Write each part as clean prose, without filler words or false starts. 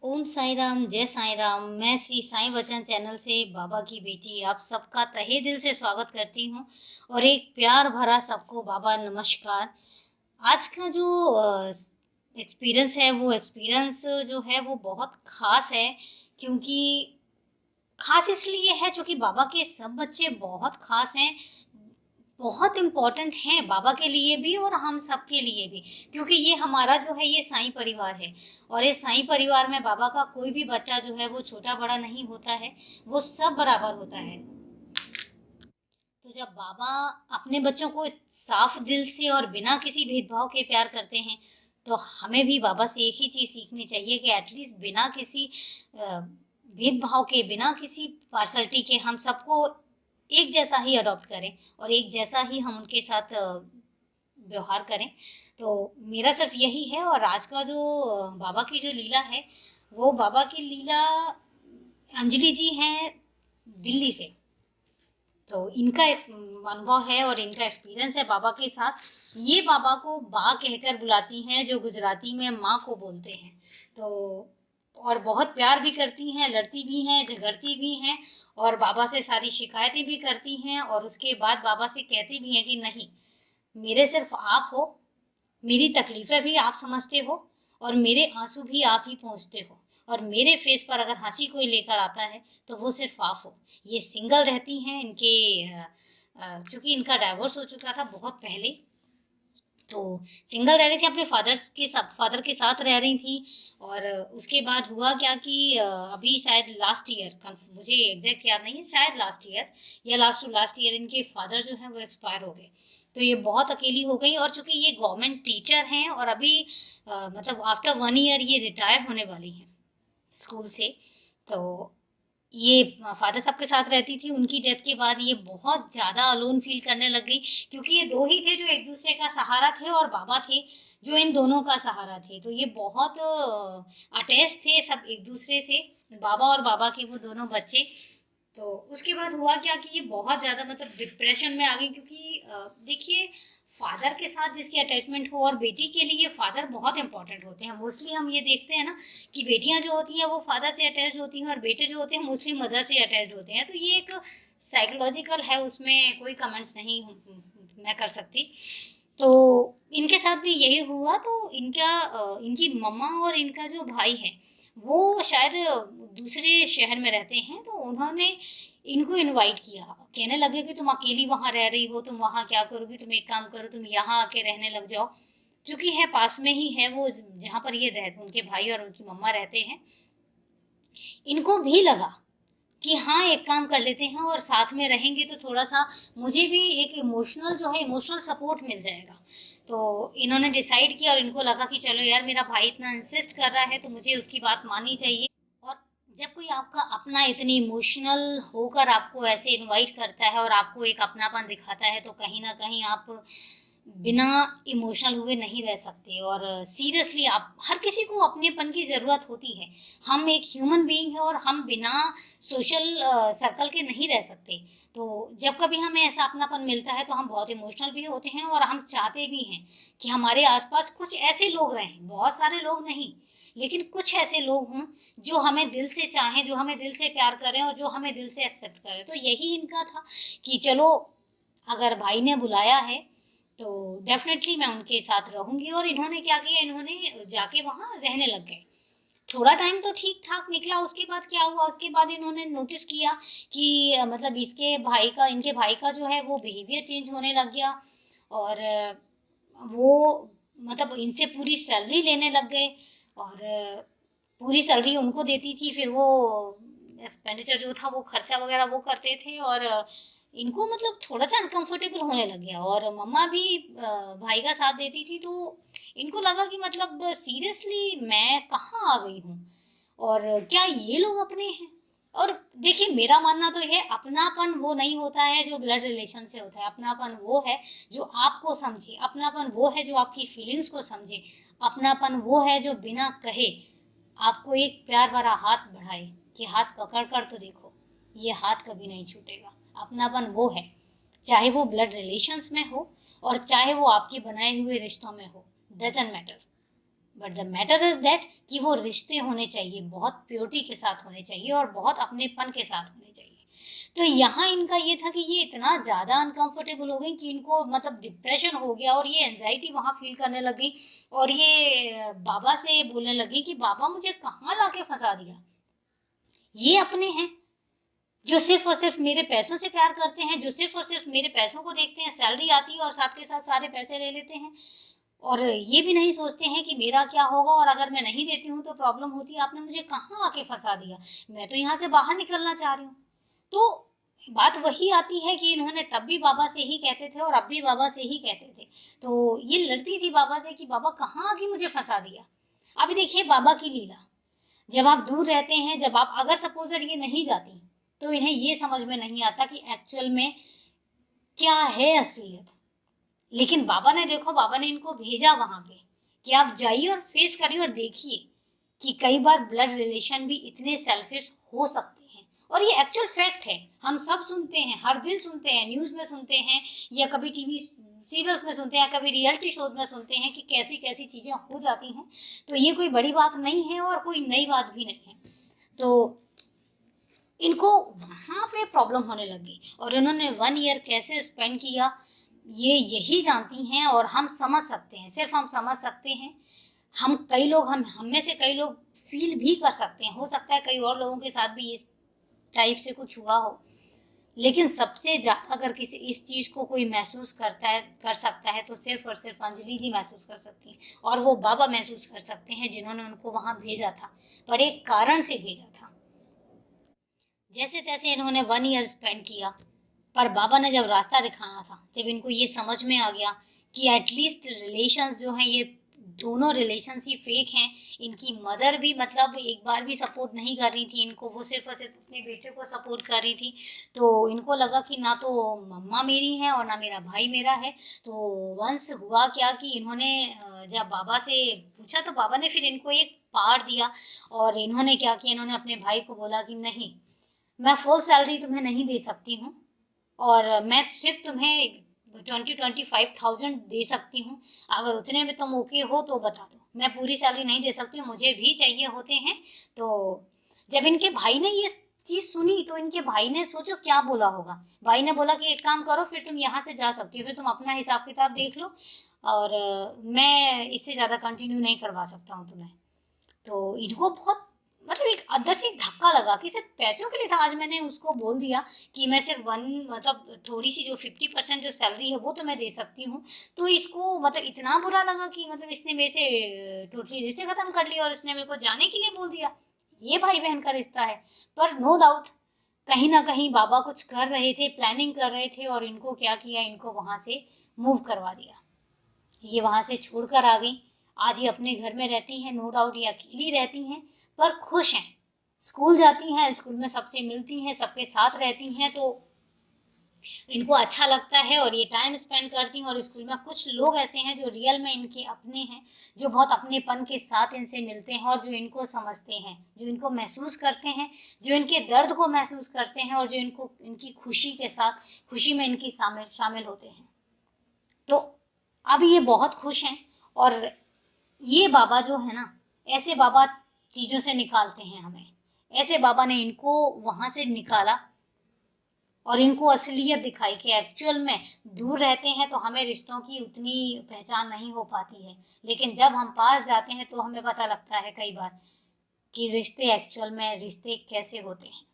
ओम साई राम, जय साई राम। मैं श्री साईं वचन चैनल से बाबा की बेटी आप सबका तहे दिल से स्वागत करती हूँ और एक प्यार भरा सबको बाबा नमस्कार। आज का जो एक्सपीरियंस है वो एक्सपीरियंस जो है वो बहुत ख़ास है, क्योंकि ख़ास इसलिए है क्योंकि बाबा के सब बच्चे बहुत ख़ास हैं, बहुत इम्पोर्टेंट हैं बाबा के लिए भी और हम सब के लिए भी, क्योंकि ये हमारा जो है ये साईं परिवार है। और इस साईं परिवार में बाबा का कोई भी बच्चा जो है वो छोटा बड़ा नहीं होता है, वो सब बराबर होता है। तो जब बाबा अपने बच्चों को साफ दिल से और बिना किसी भेदभाव के प्यार करते हैं, तो हमें भी बाबा से एक ही चीज़ सीखनी चाहिए कि एटलीस्ट बिना किसी भेदभाव के, बिना किसी पार्सलिटी के हम सबको एक जैसा ही अडॉप्ट करें और एक जैसा ही हम उनके साथ व्यवहार करें। तो मेरा सिर्फ यही है। और आज का जो बाबा की जो लीला है, वो बाबा की लीला अंजलि जी हैं दिल्ली से। तो इनका एक अनुभव है और इनका एक्सपीरियंस है बाबा के साथ। ये बाबा को बा कहकर बुलाती हैं, जो गुजराती में माँ को बोलते हैं। तो और बहुत प्यार भी करती हैं, लड़ती भी हैं, झगड़ती भी हैं और बाबा से सारी शिकायतें भी करती हैं और उसके बाद बाबा से कहती भी हैं कि नहीं, मेरे सिर्फ आप हो, मेरी तकलीफ़ें भी आप समझते हो और मेरे आंसू भी आप ही पहुँचते हो। और मेरे फेस पर अगर हंसी कोई लेकर आता है तो वो सिर्फ आप हो। ये सिंगल रहती हैं। चूंकि इनका डाइवोर्स हो चुका था बहुत पहले, तो सिंगल रह रही थी, अपने फादर के साथ रह रही थी। और उसके बाद हुआ क्या कि अभी शायद लास्ट ईयर, मुझे एग्जैक्ट याद नहीं है, शायद लास्ट ईयर या लास्ट टू लास्ट ईयर इनके फादर जो हैं वो एक्सपायर हो गए। तो ये बहुत अकेली हो गई। और चूंकि ये गवर्नमेंट टीचर हैं और अभी मतलब आफ्टर 1 ईयर ये रिटायर होने वाली हैं स्कूल से। तो ये फादर साहब के साथ रहती थी। उनकी डेथ के बाद ये बहुत ज़्यादा अलोन फील करने लग गई, क्योंकि ये दो ही थे जो एक दूसरे का सहारा थे और बाबा थे जो इन दोनों का सहारा थे। तो ये बहुत अटैच थे सब एक दूसरे से, बाबा और बाबा के वो दोनों बच्चे। तो उसके बाद हुआ क्या कि ये बहुत ज़्यादा मतलब डिप्रेशन में आ गई, क्योंकि देखिए, फादर के साथ जिसकी अटैचमेंट हो, और बेटी के लिए फादर बहुत इंपॉर्टेंट होते हैं। मोस्टली हम ये देखते हैं ना कि बेटियां जो होती हैं वो फादर से अटैच होती हैं और बेटे जो होते हैं मोस्टली मदर से अटैच होते हैं। तो ये एक साइकोलॉजिकल है, उसमें कोई कमेंट्स नहीं मैं कर सकती। तो इनके साथ भी यही हुआ। तो इनकी मम्मा और इनका जो भाई है वो शायद दूसरे शहर में रहते हैं। तो उन्होंने इनको इनवाइट किया, कहने लगे कि तुम अकेली वहाँ रह रही हो, तुम वहाँ क्या करोगी, तुम एक काम करो, तुम यहाँ आके रहने लग जाओ। चूंकि है पास में ही है वो जहाँ पर ये रह उनके भाई और उनकी मम्मा रहते हैं। इनको भी लगा कि हाँ, एक काम कर लेते हैं और साथ में रहेंगे तो थोड़ा सा मुझे भी एक इमोशनल जो है इमोशनल सपोर्ट मिल जाएगा। तो इन्होंने डिसाइड किया और इनको लगा कि चलो यार, मेरा भाई इतना इंसिस्ट कर रहा है तो मुझे उसकी बात माननी चाहिए। और जब कोई आपका अपना इतनी इमोशनल होकर आपको ऐसे इनवाइट करता है और आपको एक अपनापन दिखाता है, तो कहीं ना कहीं आप बिना इमोशनल हुए नहीं रह सकते। और सीरियसली आप, हर किसी को अपनेपन की ज़रूरत होती है। हम एक ह्यूमन बीइंग है और हम बिना सोशल सर्कल के नहीं रह सकते। तो जब कभी हमें ऐसा अपनापन मिलता है तो हम बहुत इमोशनल भी होते हैं और हम चाहते भी हैं कि हमारे आसपास कुछ ऐसे लोग रहें, बहुत सारे लोग नहीं, लेकिन कुछ ऐसे लोग हों जो हमें दिल से चाहें, जो हमें दिल से प्यार करें और जो हमें दिल से एक्सेप्ट करें। तो यही इनका था कि चलो, अगर भाई ने बुलाया है तो डेफिनेटली मैं उनके साथ रहूंगी। और इन्होंने क्या किया, इन्होंने जाके वहाँ रहने लग गए। थोड़ा टाइम तो ठीक ठाक निकला। उसके बाद क्या हुआ, उसके बाद इन्होंने नोटिस किया कि मतलब इनके भाई का जो है वो बिहेवियर चेंज होने लग गया। और वो मतलब इनसे पूरी सैलरी लेने लग गए और पूरी सैलरी उनको देती थी। फिर वो एक्सपेंडिचर जो था वो खर्चा वगैरह वो करते थे। और इनको मतलब थोड़ा सा अनकंफर्टेबल होने लग गया। और मम्मा भी भाई का साथ देती थी। तो इनको लगा कि मतलब सीरियसली मैं कहाँ आ गई हूँ और क्या ये लोग अपने हैं। और देखिए, मेरा मानना तो ये, अपनापन वो नहीं होता है जो ब्लड रिलेशन से होता है। अपनापन वो है जो आपको समझे, अपनापन वो है जो आपकी फीलिंग्स को समझे, अपनापन वो है जो बिना कहे आपको एक प्यार भरा हाथ बढ़ाए कि हाथ पकड़ कर तो देखो, ये हाथ कभी नहीं छूटेगा। अपनापन वो है, चाहे वो ब्लड रिलेशंस में हो और चाहे वो आपके बनाए हुए रिश्तों में हो, doesn't matter. But the matter is that कि वो रिश्ते होने चाहिए, बहुत प्योरिटी के साथ होने चाहिए और बहुत अपनेपन के साथ होने चाहिए। तो यहाँ इनका ये था कि ये इतना ज़्यादा अनकंफर्टेबल हो गई कि इनको मतलब डिप्रेशन हो गया और ये एंजाइटी वहाँ फील करने लगी और ये बाबा से बोलने लगी कि बाबा मुझे कहाँ लाके फंसा दिया, ये अपने हैं जो सिर्फ और सिर्फ मेरे पैसों से प्यार करते हैं, जो सिर्फ और सिर्फ मेरे पैसों को देखते हैं, सैलरी आती है और साथ के साथ सारे पैसे ले लेते हैं और ये भी नहीं सोचते हैं कि मेरा क्या होगा और अगर मैं नहीं देती हूँ तो प्रॉब्लम होती है। आपने मुझे कहाँ आके फंसा दिया, मैं तो यहाँ से बाहर निकलना चाह रही हूँ। तो बात वही आती है कि इन्होंने तब भी बाबा से ही कहते थे और अब भी बाबा से ही कहते थे। तो ये लड़ती थी बाबा से कि बाबा कहाँ आके मुझे फंसा दिया। अभी देखिए बाबा की लीला, जब आप दूर रहते हैं, जब आप अगर सपोजर ये नहीं जाती तो इन्हें ये समझ में नहीं आता कि एक्चुअल में क्या है असलियत। लेकिन बाबा ने देखो, बाबा ने इनको भेजा वहां पे कि आप जाइए और फेस करिए और देखिए कि कई बार ब्लड रिलेशन भी इतने सेल्फिश हो सकते हैं और ये एक्चुअल फैक्ट है। हम सब सुनते हैं, हर दिन सुनते हैं, न्यूज में सुनते हैं या कभी टीवी सीरियल्स में सुनते हैं, कभी रियलिटी शोज में सुनते हैं कि कैसी कैसी चीजें हो जाती हैं। तो ये कोई बड़ी बात नहीं है और कोई नई बात भी नहीं है। तो इनको वहाँ पे प्रॉब्लम होने लगी और इन्होंने 1 ईयर कैसे स्पेंड किया ये यही जानती हैं और हम समझ सकते हैं, सिर्फ हम समझ सकते हैं। हम में से कई लोग फील भी कर सकते हैं, हो सकता है कई और लोगों के साथ भी इस टाइप से कुछ हुआ हो। लेकिन सबसे ज़्यादा अगर किसी इस चीज़ को कोई महसूस कर सकता है तो सिर्फ और सिर्फ अंजलि जी महसूस कर सकती हैं और वो बाबा महसूस कर सकते हैं जिन्होंने उनको वहाँ भेजा था, पर एक कारण से भेजा था। जैसे तैसे इन्होंने 1 ईयर स्पेंड किया, पर बाबा ने जब रास्ता दिखाना था, जब इनको ये समझ में आ गया कि एटलीस्ट रिलेशंस जो हैं ये दोनों रिलेशंस ही फेक हैं, इनकी मदर भी मतलब एक बार भी सपोर्ट नहीं कर रही थी इनको, वो सिर्फ और सिर्फ अपने बेटे को सपोर्ट कर रही थी। तो इनको लगा कि ना तो मम्मा मेरी है और ना मेरा भाई मेरा है। तो वंस हुआ क्या कि इन्होंने जब बाबा से पूछा तो बाबा ने फिर इनको एक पार दिया और इन्होंने क्या किया, इन्होंने अपने भाई को बोला कि नहीं, मैं फुल सैलरी तुम्हें नहीं दे सकती हूँ और मैं सिर्फ तुम्हें 25,000 दे सकती हूँ। अगर उतने में तुम ओके हो तो बता दो, मैं पूरी सैलरी नहीं दे सकती हूँ, मुझे भी चाहिए होते हैं। तो जब इनके भाई ने ये चीज़ सुनी तो इनके भाई ने सोचो क्या बोला होगा। भाई ने बोला कि एक काम करो, फिर तुम यहाँ से जा सकती हो, फिर तुम अपना हिसाब किताब देख लो और मैं इससे ज़्यादा कंटिन्यू नहीं करवा सकता हूँ तुम्हें। तो इनको बहुत मतलब एक अंदर से एक धक्का लगा कि सिर्फ पैसों के लिए था। आज मैंने उसको बोल दिया कि मैं सिर्फ मतलब थोड़ी सी जो 50% जो सैलरी है वो तो मैं दे सकती हूँ। तो इसको मतलब इतना बुरा लगा कि मतलब इसने मेरे से टोटली रिश्ते ख़त्म कर लिए और इसने मेरे को जाने के लिए बोल दिया। ये भाई बहन का रिश्ता है। पर नो डाउट कहीं ना कहीं बाबा कुछ कर रहे थे, प्लानिंग कर रहे थे और इनको क्या किया, इनको वहाँ से मूव करवा दिया। ये वहाँ से छोड़कर आ गई। आज ये अपने घर में रहती हैं, नो डाउट ये अकेली रहती हैं पर खुश हैं। स्कूल जाती हैं, स्कूल में सबसे मिलती हैं, सबके साथ रहती हैं, तो इनको अच्छा लगता है और ये टाइम स्पेंड करती हैं। और स्कूल में कुछ लोग ऐसे हैं जो रियल में इनके अपने हैं, जो बहुत अपनेपन के साथ इनसे मिलते हैं और जो इनको समझते हैं, जो इनको महसूस करते हैं, जो इनके दर्द को महसूस करते हैं और जो इनको इनकी खुशी के साथ खुशी में इनकी शामिल होते हैं। तो अब ये बहुत खुश हैं और ये बाबा जो है ना, ऐसे बाबा चीज़ों से निकालते हैं हमें। ऐसे बाबा ने इनको वहाँ से निकाला और इनको असलियत दिखाई कि एक्चुअल में दूर रहते हैं तो हमें रिश्तों की उतनी पहचान नहीं हो पाती है, लेकिन जब हम पास जाते हैं तो हमें पता लगता है कई बार कि रिश्ते एक्चुअल में रिश्ते कैसे होते हैं।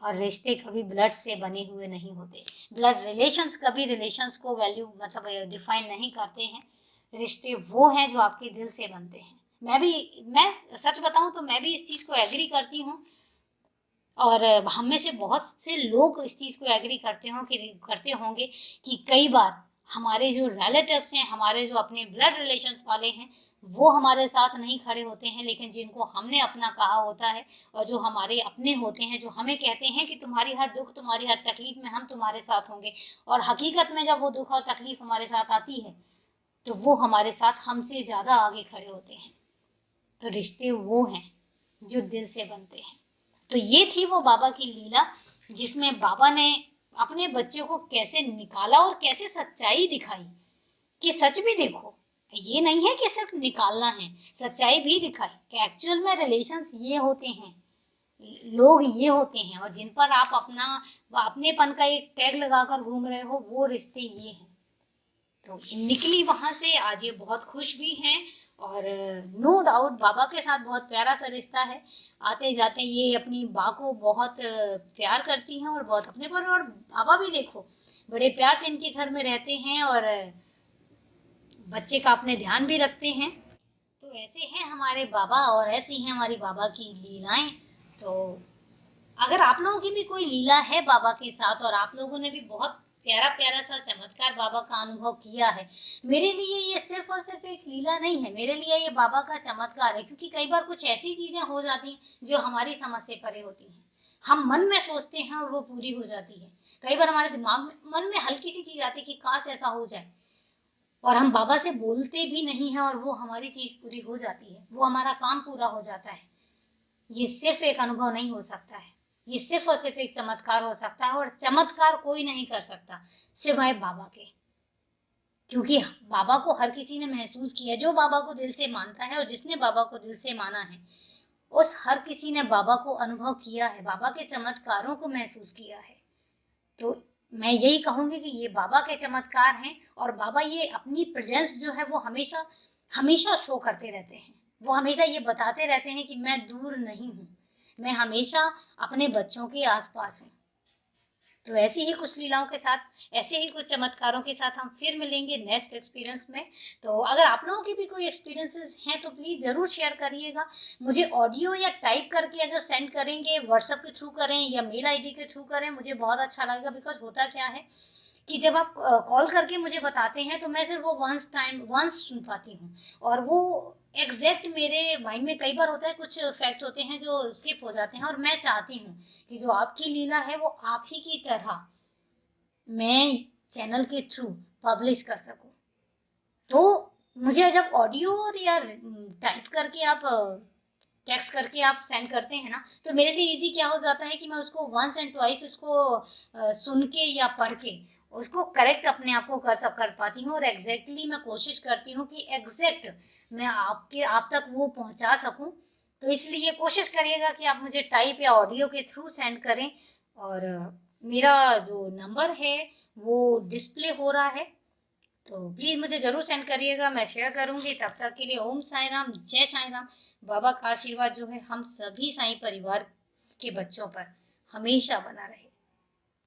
और रिश्ते कभी ब्लड से बने हुए नहीं होते। ब्लड रिलेशंस कभी रिलेशंस को वैल्यू मतलब डिफाइन नहीं करते हैं। रिश्ते वो हैं जो आपके दिल से बनते हैं। मैं सच बताऊं तो मैं भी इस चीज़ को एग्री करती हूँ और हम में से बहुत से लोग इस चीज़ को एग्री करते होंगे कि कई बार हमारे जो रिलेटिव्स हैं, हमारे जो अपने ब्लड रिलेशंस वाले हैं, वो हमारे साथ नहीं खड़े होते हैं, लेकिन जिनको हमने अपना कहा होता है और जो हमारे अपने होते हैं, जो हमें कहते हैं कि तुम्हारी हर दुख, तुम्हारी हर तकलीफ में हम तुम्हारे साथ होंगे, और हकीकत में जब वो दुख और तकलीफ हमारे साथ आती है तो वो हमारे साथ हमसे ज़्यादा आगे खड़े होते हैं। तो रिश्ते वो हैं जो दिल से बनते हैं। तो ये थी वो बाबा की लीला जिसमें बाबा ने अपने बच्चे को कैसे निकाला और कैसे सच्चाई दिखाई कि सच भी देखो, ये नहीं है कि सिर्फ निकालना है, सच्चाई भी दिखाई कि एक्चुअल में रिलेशंस ये होते हैं, लोग ये होते हैं, और जिन पर आप अपनेपन का एक टैग लगाकर घूम रहे हो वो रिश्ते ये हैं। तो निकली वहाँ से, आज ये बहुत खुश भी हैं, और नो डाउट बाबा के साथ बहुत प्यारा सा रिश्ता है। आते जाते ये अपनी बा को बहुत प्यार करती हैं और बहुत अपने पर, और बाबा भी देखो बड़े प्यार से इनके घर में रहते हैं और बच्चे का अपने ध्यान भी रखते हैं। तो ऐसे हैं हमारे बाबा और ऐसी हैं हमारी बाबा की लीलाएं। तो अगर आप लोगों की भी कोई लीला है बाबा के साथ और आप लोगों ने भी बहुत प्यारा प्यारा सा चमत्कार बाबा का अनुभव किया है, मेरे लिए ये सिर्फ और सिर्फ एक लीला नहीं है, मेरे लिए ये बाबा का चमत्कार है। क्योंकि कई बार कुछ ऐसी चीजें हो जाती हैं जो हमारी समझ से परे होती हैं, हम मन में सोचते हैं और वो पूरी हो जाती है। कई बार हमारे दिमाग में, मन में हल्की सी चीज आती है कि काश ऐसा हो जाए, और हम बाबा से बोलते भी नहीं हैं और वो हमारी चीज पूरी हो जाती है, वो हमारा काम पूरा हो जाता है। ये सिर्फ एक अनुभव नहीं हो सकता है, ये सिर्फ और सिर्फ एक चमत्कार हो सकता है, और चमत्कार कोई नहीं कर सकता सिवाय बाबा के। क्योंकि बाबा को हर किसी ने महसूस किया, जो बाबा को दिल से मानता है और जिसने बाबा को दिल से माना है, उस हर किसी ने बाबा को अनुभव किया है, बाबा के चमत्कारों को महसूस किया है। तो मैं यही कहूंगी कि ये बाबा के चमत्कार हैं, और बाबा ये अपनी प्रेजेंस जो है वो हमेशा हमेशा शो करते रहते हैं। वो हमेशा ये बताते रहते हैं कि मैं दूर नहीं हूँ, मैं हमेशा अपने बच्चों के आसपास हूँ। तो ऐसी ही कुछ लीलाओं के साथ, ऐसे ही कुछ चमत्कारों के साथ हम फिर मिलेंगे नेक्स्ट एक्सपीरियंस में। तो अगर आप लोगों की भी कोई एक्सपीरियंसेस हैं तो प्लीज़ ज़रूर शेयर करिएगा। मुझे ऑडियो या टाइप करके अगर सेंड करेंगे, व्हाट्सएप के थ्रू करें या मेल आईडी के थ्रू करें, मुझे बहुत अच्छा लगेगा। बिकॉज होता क्या है कि जब आप कॉल करके मुझे बताते हैं तो मैं सिर्फ वो वंस सुन पाती हूँ, और वो एग्जैक्ट मेरे माइंड में कई बार होता है, कुछ फैक्ट होते हैं जो स्किप हो जाते हैं, और मैं चाहती हूँ कि जो आपकी लीला है वो आप ही की तरह मैं चैनल के थ्रू पब्लिश कर सकूँ। तो मुझे जब ऑडियो और या टाइप करके आप टेक्स्ट करके आप सेंड करते हैं ना, तो मेरे लिए इजी क्या हो जाता है कि मैं उसको वंस एंड ट्वाइस उसको सुन के या पढ़ के उसको करेक्ट अपने आप को कर पाती हूँ, और एग्जैक्टली मैं कोशिश करती हूँ कि एग्जैक्ट मैं आप तक वो पहुँचा सकूँ। तो इसलिए कोशिश करिएगा कि आप मुझे टाइप या ऑडियो के थ्रू सेंड करें, और मेरा जो नंबर है वो डिस्प्ले हो रहा है, तो प्लीज़ मुझे ज़रूर सेंड करिएगा, मैं शेयर करूँगी। तब तक के लिए ओम साई राम, जय साई राम। बाबा का आशीर्वाद जो है हम सभी साईं परिवार के बच्चों पर हमेशा बना रहे।